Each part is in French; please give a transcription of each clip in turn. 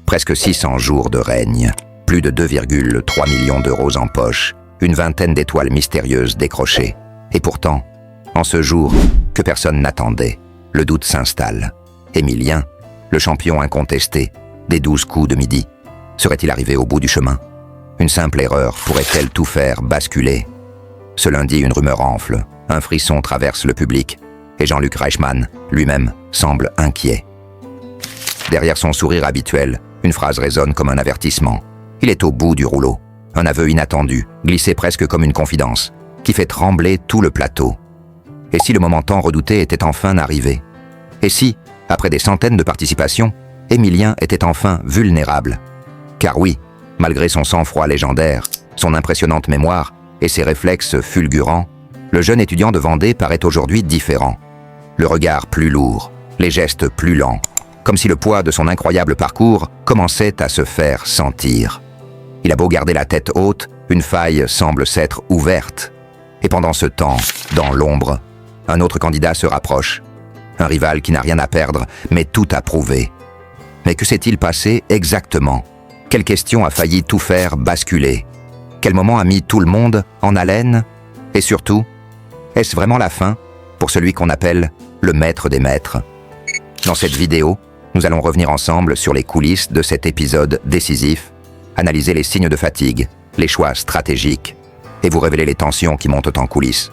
Presque 600 jours de règne, plus de 2,3 millions d'euros en poche, une vingtaine d'étoiles mystérieuses décrochées. Et pourtant, en ce jour que personne n'attendait, le doute s'installe. Émilien, le champion incontesté des 12 coups de midi, serait-il arrivé au bout du chemin? Une simple erreur pourrait-elle tout faire basculer? Ce lundi, une rumeur enfle, un frisson traverse le public, et Jean-Luc Reichmann, lui-même, semble inquiet. Derrière son sourire habituel, une phrase résonne comme un avertissement. Il est au bout du rouleau. Un aveu inattendu, glissé presque comme une confidence, qui fait trembler tout le plateau. Et si le moment tant redouté était enfin arrivé? Et si, après des centaines de participations, Émilien était enfin vulnérable? Car oui, malgré son sang-froid légendaire, son impressionnante mémoire et ses réflexes fulgurants, le jeune étudiant de Vendée paraît aujourd'hui différent. Le regard plus lourd, les gestes plus lents, comme si le poids de son incroyable parcours commençait à se faire sentir. Il a beau garder la tête haute, une faille semble s'être ouverte. Et pendant ce temps, dans l'ombre, un autre candidat se rapproche. Un rival qui n'a rien à perdre, mais tout à prouver. Mais que s'est-il passé exactement? Quelle question a failli tout faire basculer? Quel moment a mis tout le monde en haleine? Et surtout, est-ce vraiment la fin pour celui qu'on appelle le maître des maîtres? Dans cette vidéo, nous allons revenir ensemble sur les coulisses de cet épisode décisif, analyser les signes de fatigue, les choix stratégiques, et vous révéler les tensions qui montent en coulisses.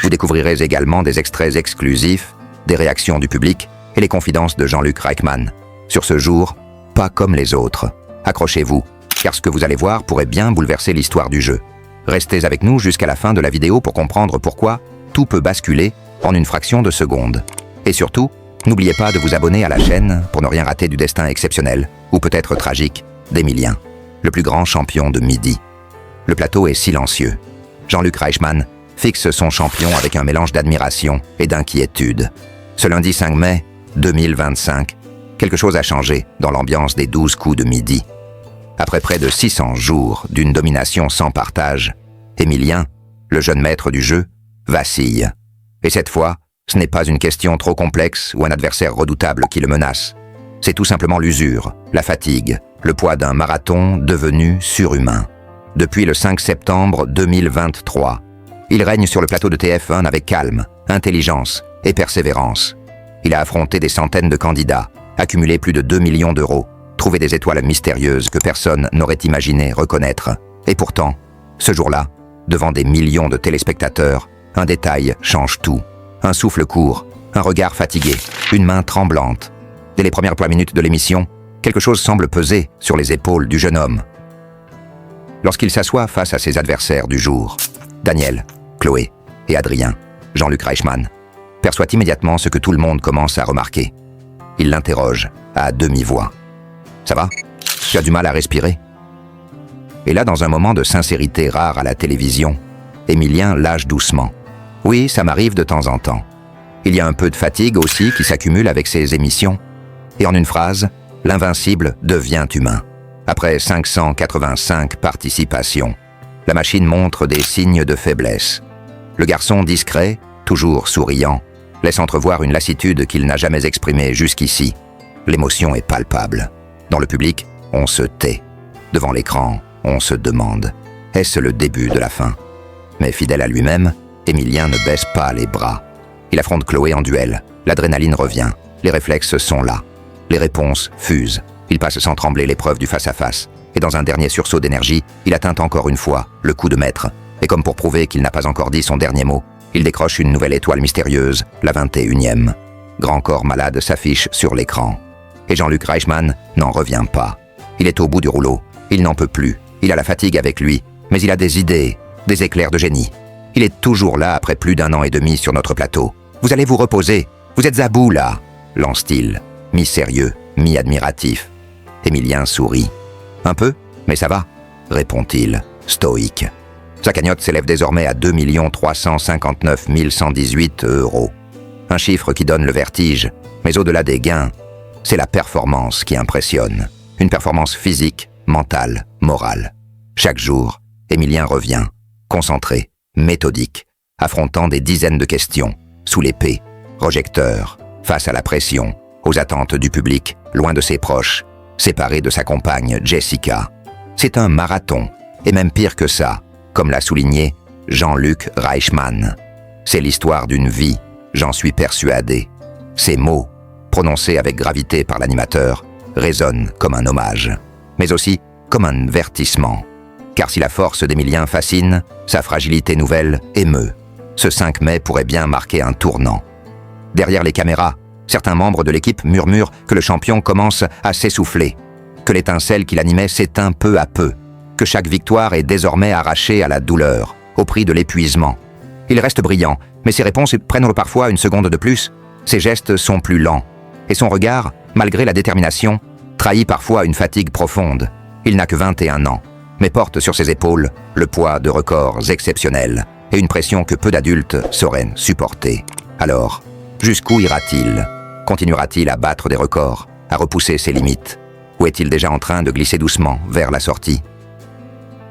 Vous découvrirez également des extraits exclusifs, des réactions du public et les confidences de Jean-Luc Reichmann. Sur ce jour, pas comme les autres. Accrochez-vous, car ce que vous allez voir pourrait bien bouleverser l'histoire du jeu. Restez avec nous jusqu'à la fin de la vidéo pour comprendre pourquoi tout peut basculer en une fraction de seconde. Et surtout, n'oubliez pas de vous abonner à la chaîne pour ne rien rater du destin exceptionnel, ou peut-être tragique, d'Émilien, le plus grand champion de midi. Le plateau est silencieux. Jean-Luc Reichmann fixe son champion avec un mélange d'admiration et d'inquiétude. Ce lundi 5 mai 2025, quelque chose a changé dans l'ambiance des 12 coups de midi. Après près de 600 jours d'une domination sans partage, Émilien, le jeune maître du jeu, vacille. Et cette fois, ce n'est pas une question trop complexe ou un adversaire redoutable qui le menace. C'est tout simplement l'usure, la fatigue, le poids d'un marathon devenu surhumain. Depuis le 5 septembre 2023, il règne sur le plateau de TF1 avec calme, intelligence et persévérance. Il a affronté des centaines de candidats, accumulé plus de 2 millions d'euros, trouvé des étoiles mystérieuses que personne n'aurait imaginé reconnaître. Et pourtant, ce jour-là, devant des millions de téléspectateurs, un détail change tout. Un souffle court, un regard fatigué, une main tremblante. Dès les premières 3 minutes de l'émission, quelque chose semble peser sur les épaules du jeune homme. Lorsqu'il s'assoit face à ses adversaires du jour, Daniel, Chloé et Adrien, Jean-Luc Reichmann, perçoit immédiatement ce que tout le monde commence à remarquer. Il l'interroge à demi-voix. « Ça va? Tu as du mal à respirer ?» Et là, dans un moment de sincérité rare à la télévision, Émilien lâche doucement. « Oui, ça m'arrive de temps en temps. Il y a un peu de fatigue aussi qui s'accumule avec ces émissions. Et en une phrase, l'invincible devient humain. Après 585 participations, la machine montre des signes de faiblesse. Le garçon discret, toujours souriant, laisse entrevoir une lassitude qu'il n'a jamais exprimée jusqu'ici. L'émotion est palpable. Dans le public, on se tait. Devant l'écran, on se demande, est-ce le début de la fin? Mais fidèle à lui-même, Émilien ne baisse pas les bras. Il affronte Chloé en duel. L'adrénaline revient. Les réflexes sont là. Les réponses fusent. Il passe sans trembler l'épreuve du face-à-face. Et dans un dernier sursaut d'énergie, il atteint encore une fois le coup de maître. Et comme pour prouver qu'il n'a pas encore dit son dernier mot, il décroche une nouvelle étoile mystérieuse, la 21e. Grand corps malade s'affiche sur l'écran. Et Jean-Luc Reichmann n'en revient pas. Il est au bout du rouleau. Il n'en peut plus. Il a la fatigue avec lui. Mais il a des idées, des éclairs de génie. Il est toujours là après plus d'1 an et demi sur notre plateau. « Vous allez vous reposer. Vous êtes à bout, là !» lance-t-il, mi-sérieux, mi-admiratif. Émilien sourit. « Un peu, mais ça va !» répond-il, stoïque. Sa cagnotte s'élève désormais à 2 359 118 €. Un chiffre qui donne le vertige, mais au-delà des gains, c'est la performance qui impressionne. Une performance physique, mentale, morale. Chaque jour, Émilien revient, concentré, méthodique, affrontant des dizaines de questions, sous l'épée, projecteur, face à la pression, aux attentes du public, loin de ses proches, séparé de sa compagne Jessica. C'est un marathon, et même pire que ça, comme l'a souligné Jean-Luc Reichmann. C'est l'histoire d'une vie, j'en suis persuadé. Ces mots, prononcés avec gravité par l'animateur, résonnent comme un hommage, mais aussi comme un avertissement. Car si la force d'Emilien fascine, sa fragilité nouvelle émeut. Ce 5 mai pourrait bien marquer un tournant. Derrière les caméras, certains membres de l'équipe murmurent que le champion commence à s'essouffler, que l'étincelle qui l'animait s'éteint peu à peu, que chaque victoire est désormais arrachée à la douleur, au prix de l'épuisement. Il reste brillant, mais ses réponses prennent parfois une seconde de plus. Ses gestes sont plus lents, et son regard, malgré la détermination, trahit parfois une fatigue profonde. Il n'a que 21 ans, mais porte sur ses épaules le poids de records exceptionnels et une pression que peu d'adultes sauraient supporter. Alors, jusqu'où ira-t-il? Continuera-t-il à battre des records, à repousser ses limites? Ou est-il déjà en train de glisser doucement vers la sortie?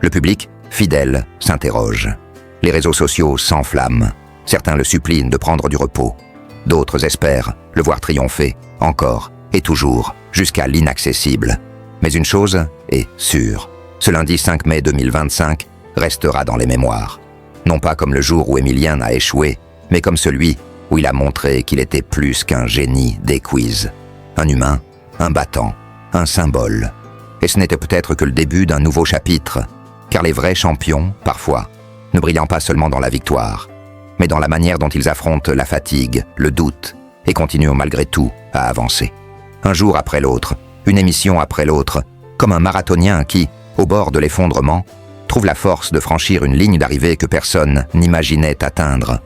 Le public, fidèle, s'interroge. Les réseaux sociaux s'enflamment. Certains le supplient de prendre du repos. D'autres espèrent le voir triompher, encore et toujours, jusqu'à l'inaccessible. Mais une chose est sûre. Ce lundi 5 mai 2025 restera dans les mémoires. Non pas comme le jour où Emilien a échoué, mais comme celui où il a montré qu'il était plus qu'un génie des quiz. Un humain, un battant, un symbole. Et ce n'était peut-être que le début d'un nouveau chapitre, car les vrais champions, parfois, ne brillant pas seulement dans la victoire, mais dans la manière dont ils affrontent la fatigue, le doute, et continuent malgré tout à avancer. Un jour après l'autre, une émission après l'autre, comme un marathonien qui, au bord de l'effondrement, trouve la force de franchir une ligne d'arrivée que personne n'imaginait atteindre.